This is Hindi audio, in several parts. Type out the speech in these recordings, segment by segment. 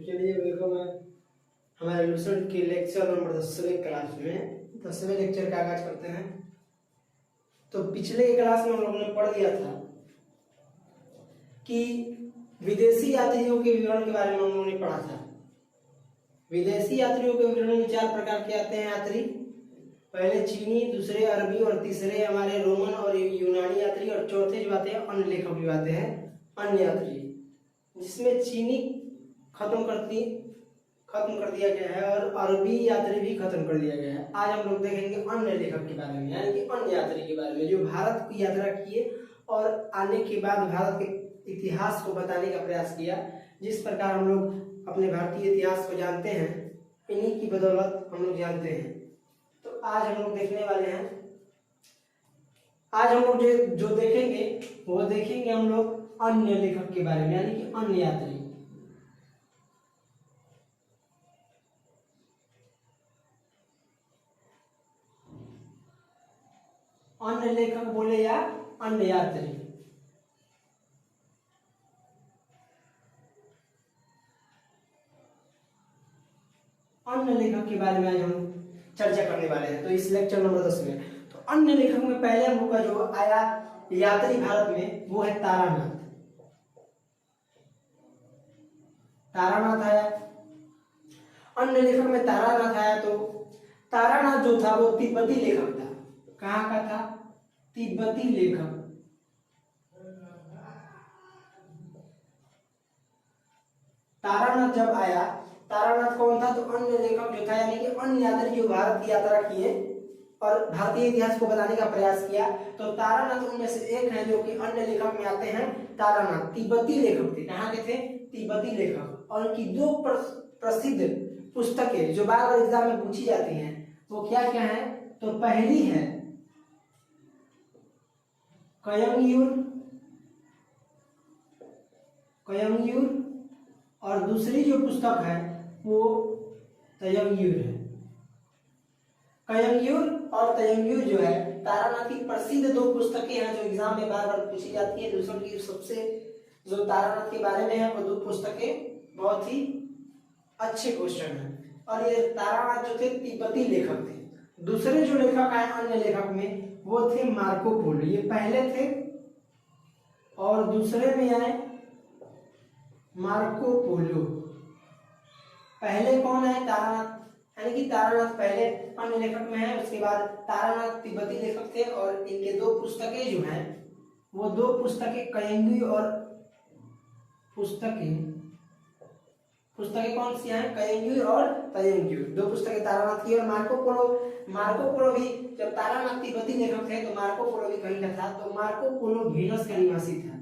तो चलिए वेलकम है हमारे एडमिशन के लेक्चर नंबर 10वें क्लास में 10वें लेक्चर का आगाज करते हैं। तो पिछले क्लास में हम लोगों ने पढ़ दिया था कि विदेशी यात्रियों के विवरण के बारे में हम लोगों ने पढ़ा था। विदेशी यात्रियों के विवरण में 4 प्रकार के आते हैं यात्री। पहले चीनी, दूसरे अरबी और तीसरे हमारे रोमन और यूनानी यात्री, और चौथे जो आते हैं अन्य लेखक भी आते हैं अन्य यात्री, जिसमें चीनी खत्म कर दिया गया है और अरबी यात्री भी खत्म कर दिया गया है। आज हम लोग देखेंगे अन्य लेखक के बारे में, यानी कि अन्य यात्री के बारे में जो भारत की यात्रा किए और आने के बाद भारत के इतिहास को बताने का प्रयास किया। जिस प्रकार हम लोग अपने भारतीय इतिहास को जानते हैं, इन्हीं की बदौलत हम लोग जानते हैं। तो आज हम लोग देखने वाले हैं, आज हम लोग जो देखेंगे वो देखेंगे हम लोग अन्य लेखक के बारे में, यानी कि अन्य यात्री। अन्य लेखक बोले या अन्य यात्री। अन्य लेखक के बारे में आज हम चर्चा करने वाले हैं। तो इस लेक्चर नंबर 10 में तो अन्य लेखक में पहले हम लोग का जो आया यात्री भारत में वो है तारानाथ। तारानाथ आया अन्य लेखक में। तारानाथ आया तो तारानाथ जो था वो तिब्बती लेखक था। कहाँ का था? तिब्बती लेखक। तारानाथ जब आया, तारानाथ कौन था? तो अन्य लेखक जो था, यानी कि अन्य यात्री जो भारत की यात्रा किए और भारतीय इतिहास को बताने का प्रयास किया। तो तारानाथ उनमें से एक है जो कि अन्य लेखक में आते हैं। तारानाथ तिब्बती लेखक थे। कहाँ के थे? तिब्बती लेखक। और उनकी 2 प्रसिद्ध पुस्तकें जो बार बार एग्जाम में पूछी जाती हैं वो क्या क्या है? तो पहली है कयंगयूर और दूसरी जो पुस्तक है वो तयंगयूर है। कयंगयूर और तयंगयूर जो है तारानाथ की प्रसिद्ध 2 पुस्तकें हैं जो एग्जाम में बार बार पूछी जाती है। दूसरों की सबसे जो तारानाथ के बारे में है वो 2 पुस्तकें बहुत ही अच्छे क्वेश्चन है। और ये तारानाथ जो थे तिब्बती लेखक थे। दूसरे जो लेखक आए अन्य लेखक में वो थे मार्को पोलो। ये पहले थे और दूसरे में आए मार्को पोलो। पहले कौन है? तारानाथ, यानी कि तारानाथ पहले अन्य लेखक में है। उसके बाद तारानाथ तिब्बती लेखक थे और इनके 2 पुस्तकें जो हैं वो 2 पुस्तकें कयंगयूर और पुस्तकें कौन सी हैं? कयंगयूर और तयंगयूर। 2 पुस्तकें तारानाथ की। और मार्को पोलो भी जब तारानाथ तिब्बती लेखक थे तो मार्को पोलो भी कहीं का था। तो मार्को पोलो वेनिस का निवासी था।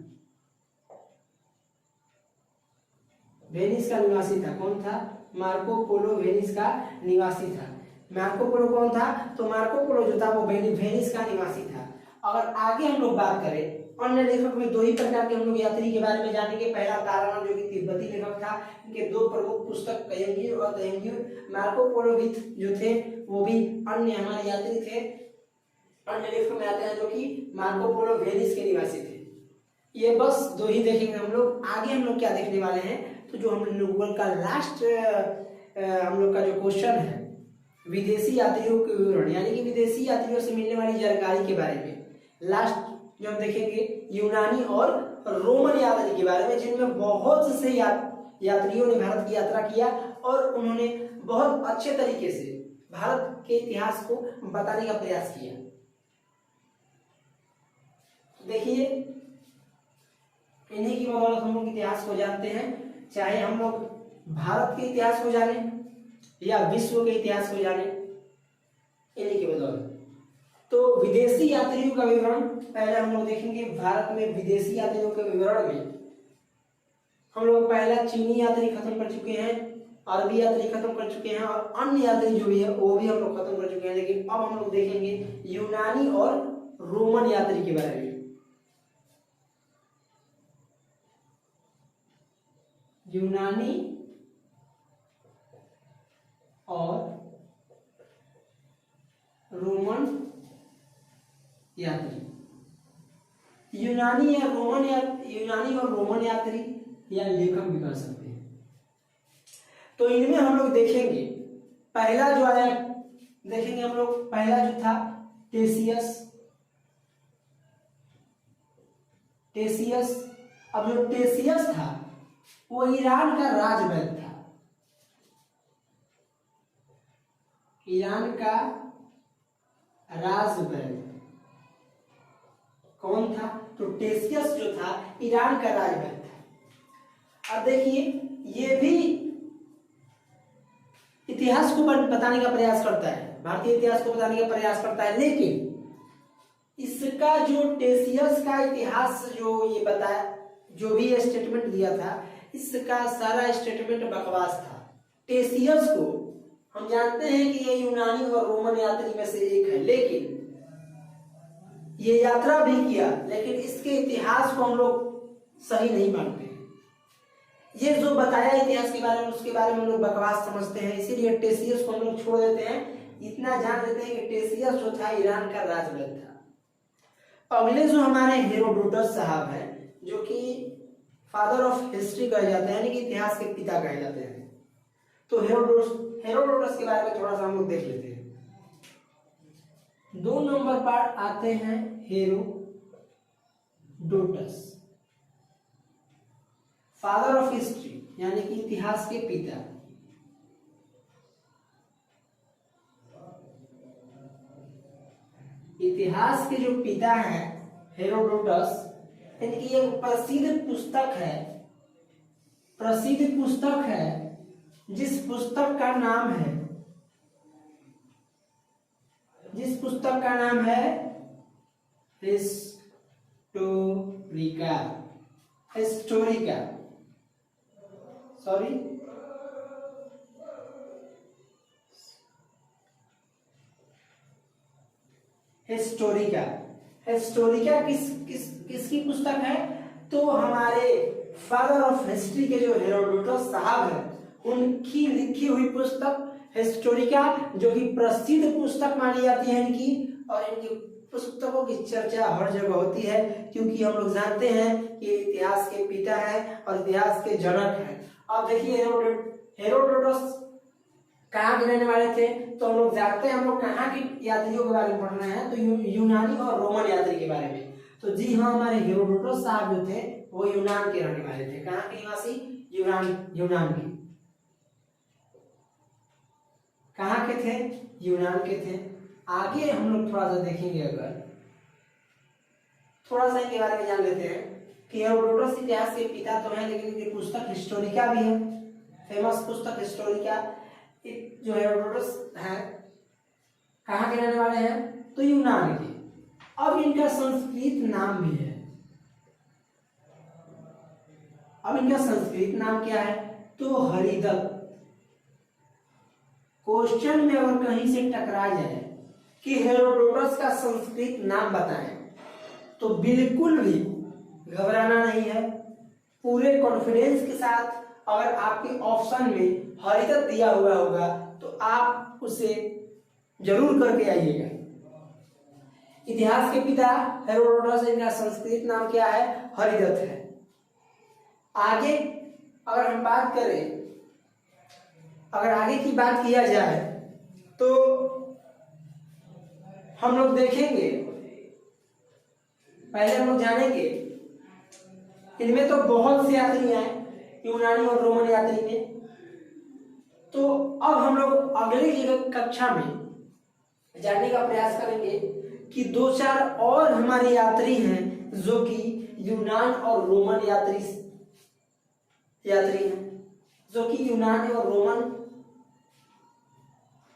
वेनिस का निवासी था। कौन था? मार्को पोलो वेनिस का निवासी था। मार्को पोलो कौन था? तो मार्को पोलो जो था वो वेनिस का निवासी था। अगर आगे हम लोग बात करें अन्य लेखक में 2 ही प्रकार के हम लोग यात्री के बारे में जानेंगे। पहला तारानाथ जो कि तिब्बती लेखक था। इनके 2 प्रमुख पुस्तक कयंगयूर और तयंगयूर। मार्को पोलो भी जो थे वो भी अन्य हमारे यात्री थे। अन्य लेखक में आते हैं जो कि मार्को पोलो वेनिस के निवासी थे। ये बस 2 ही देखेंगे हम लोग। आगे हम लोग क्या देखने वाले हैं? तो जो हम लोगों का लास्ट हम लोग का जो क्वेश्चन है विदेशी यात्रियों के विवरण, यानी कि विदेशी यात्रियों से मिलने वाली जानकारी के बारे में लास्ट जो हम देखेंगे यूनानी और रोमन यात्री के बारे में, जिनमें बहुत से यात्रियों ने भारत की यात्रा किया और उन्होंने बहुत अच्छे तरीके से भारत के इतिहास को बताने का प्रयास किया। देखिए इन्हीं की बदौलत हम लोग इतिहास को जानते हैं। चाहे हम लोग भारत के इतिहास को जाने या विश्व के इतिहास को जाने, इन्हीं की बदौलत। तो विदेशी यात्रियों का विवरण पहले हम लोग देखेंगे। भारत में विदेशी यात्रियों के विवरण में हम लोग पहला चीनी यात्री खत्म कर चुके हैं, अरबी यात्री खत्म कर चुके हैं और अन्य यात्री जो भी है वो भी हम लोग खत्म कर चुके हैं। लेकिन अब हम लोग देखेंगे यूनानी और रोमन यात्री के बारे में। यूनानी और रोमन यात्री। यूनानी और रोमन यात्री या लेखक भी कर सकते हैं। तो इनमें हम लोग देखेंगे पहला जो आया, देखेंगे हम लोग पहला जो था टेसियस। अब जो टेसियस था वो ईरान का राजवैद्य था। ईरान का राजवैद्य कौन था? तो टेसियस जो था ईरान का राजवैद्य था। अब देखिए ये भी इतिहास को बताने का प्रयास करता है, भारतीय इतिहास को बताने का प्रयास करता है, लेकिन इसका जो टेसियस का इतिहास जो ये बताया, जो भी स्टेटमेंट दिया था, इसका सारा स्टेटमेंट बकवास था। टेसियस को हम जानते हैं कि ये यूनानी और रोमन यात्री में से एक है, लेकिन ये यात्रा भी किया, लेकिन इसके इतिहास को हम लोग सही नहीं मानते। ये जो बताया इतिहास के बारे में, उसके बारे में हम लोग बकवास समझते हैं, इसीलिए टेसियस को हम लोग छोड़ देते हैं। इतना जान लेते हैं कि टेसियस जो था ईरान का राजवैद्य था। अगले जो हमारे हेरोडोटस साहब हैं, जो कि फादर ऑफ हिस्ट्री कहे जाते हैं, यानी कि इतिहास के पिता कहे जाते हैं। तो हेरोडोटस के बारे में थोड़ा सा हम लोग देख लेते हैं। 2 नंबर पर आते हैं हेरोडोटस, फादर ऑफ हिस्ट्री यानी कि इतिहास के पिता। इतिहास के जो पिता हैं हेरोडोटस, इनकी एक प्रसिद्ध पुस्तक है जिस पुस्तक का नाम है हिस्टोरिका किसकी पुस्तक है? तो हमारे फादर ऑफ हिस्ट्री के जो हेरोडोटस साहब हैं, उनकी लिखी हुई पुस्तक हिस्टोरिका, जो कि प्रसिद्ध पुस्तक मानी जाती है इनकी, और इनकी पुस्तकों की चर्चा हर जगह होती है, क्योंकि हम लोग जानते हैं कि इतिहास के पिता है और इतिहास के जनक हैं। अब देखिए हेरोडोटस कहाँ के रहने वाले थे? तो हम लोग जानते हैं, हम लोग कहाँ की यात्रियों के बारे में पढ़ रहे हैं, तो यूनानी और रोमन यात्री के बारे में। तो जी हाँ, हमारे हेरोडोटस साहब जो थे वो यूनान के रहने वाले थे। कहाँ के निवासी? यूनान के। कहाँ के थे? यूनान के थे। आगे हम लोग थोड़ा सा देखेंगे, अगर थोड़ा सा इनके बारे में जान लेते हैं कि हेरोडोटस इतिहास के पिता तो हैं, लेकिन इनकी पुस्तक हिस्टोरिका भी है, फेमस पुस्तक हिस्टोरिका। जो हेरोडोटस है कहाँ के रहने वाले हैं? तो यूनान के। अब इनका संस्कृत नाम भी है। अब इनका संस्कृत नाम क्या है? तो हरिदत्त। क्वेश्चन में अगर कहीं से टकरा जाए कि हेरोडोटस का संस्कृत नाम बताएं, तो बिल्कुल भी घबराना नहीं है। पूरे कॉन्फिडेंस के साथ अगर आपके ऑप्शन में हरिदत्त दिया हुआ होगा तो आप उसे जरूर करके आइएगा। इतिहास के पिता हेरोडोटस, इनका संस्कृत नाम क्या है? हरिदत्त है। आगे अगर हम बात करें, अगर आगे की बात किया जाए तो हम लोग देखेंगे, पहले हम लोग जानेंगे, इनमें तो बहुत से यात्री आए यूनानी और रोमन यात्री में। तो अब हम लोग अगली कक्षा में जानने का प्रयास करेंगे कि 2-4 और हमारे यात्री हैं जो कि यूनान और रोमन यात्री हैं, जो कि यूनान और रोमन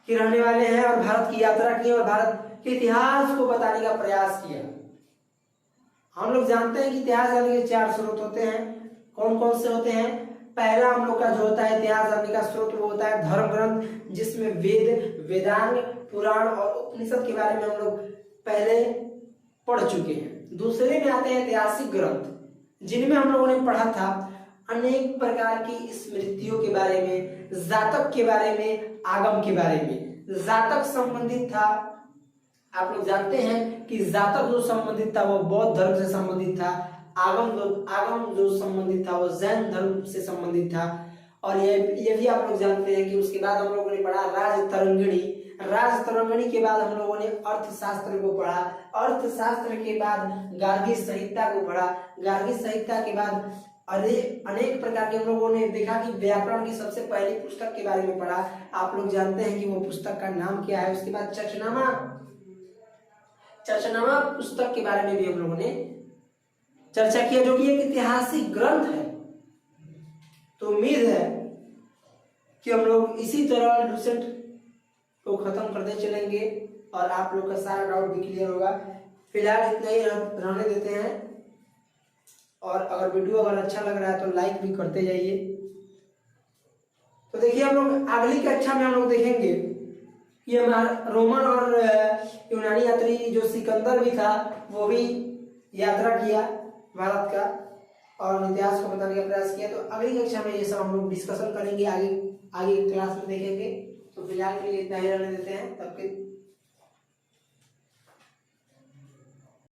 के रहने वाले हैं और भारत की यात्रा की और भारत के इतिहास को बताने का प्रयास किया। हम लोग जानते हैं कि इतिहास जानने के 4 स्रोत होते हैं। कौन कौन से होते हैं? पहला हम लोग का जो होता है इतिहास जानने का स्रोत, वो होता है धर्म ग्रंथ, जिसमें वेद, वेदांग, पुराण और उपनिषद के बारे में हम लोग पहले पढ़ चुके हैं। दूसरे में आते हैं ऐतिहासिक ग्रंथ, जिनमें हम लोगों ने पढ़ा था अनेक प्रकार की स्मृतियों के बारे में, जातक के बारे में, आगम के बारे में। जातक संबंधित था, आप लोग जानते हैं कि जातक जो संबंधित था वो बौद्ध धर्म से संबंधित था। आगम जो संबंधित था वो जैन धर्म से संबंधित था। और ये भी आप लोग जानते हैं कि उसके बाद हम लोगों ने पढ़ा राजतरंगिणी। राजतरंगिणी के बाद हम लोगों ने अर्थशास्त्र को पढ़ा। अर्थशास्त्र के बाद गार्गी संहिता को पढ़ा। गार्गी संहिता के बाद अनेक प्रकार के हम लोगों ने देखा कि व्याकरण की सबसे पहली पुस्तक के बारे में पढ़ा। आप लोग जानते हैं कि वो पुस्तक का नाम क्या है। उसके बाद चर्चनामा पुस्तक के बारे में भी हम लोगों ने चर्चा किया, जो कि एक ऐतिहासिक ग्रंथ है। तो उम्मीद है कि हम लोग इसी तरह लूसेंट को खत्म करते चलेंगे और आप लोग का सारा डाउट भी क्लियर होगा। फिलहाल इतना ही रहने देते हैं, और अगर वीडियो अच्छा लग रहा है तो लाइक भी करते जाइए। तो देखिए हम लोग अगली कक्षा में हम लोग देखेंगे कि हमारा रोमन और यूनानी यात्री जो सिकंदर भी था वो भी यात्रा किया भारत का और इतिहास को बताने का प्रयास किया। तो अगली कक्षा में ये सब हम लोग डिस्कशन करेंगे, आगे क्लास में देखेंगे। तो फिलहाल के लिए इतना ही रहने देते हैं। तब के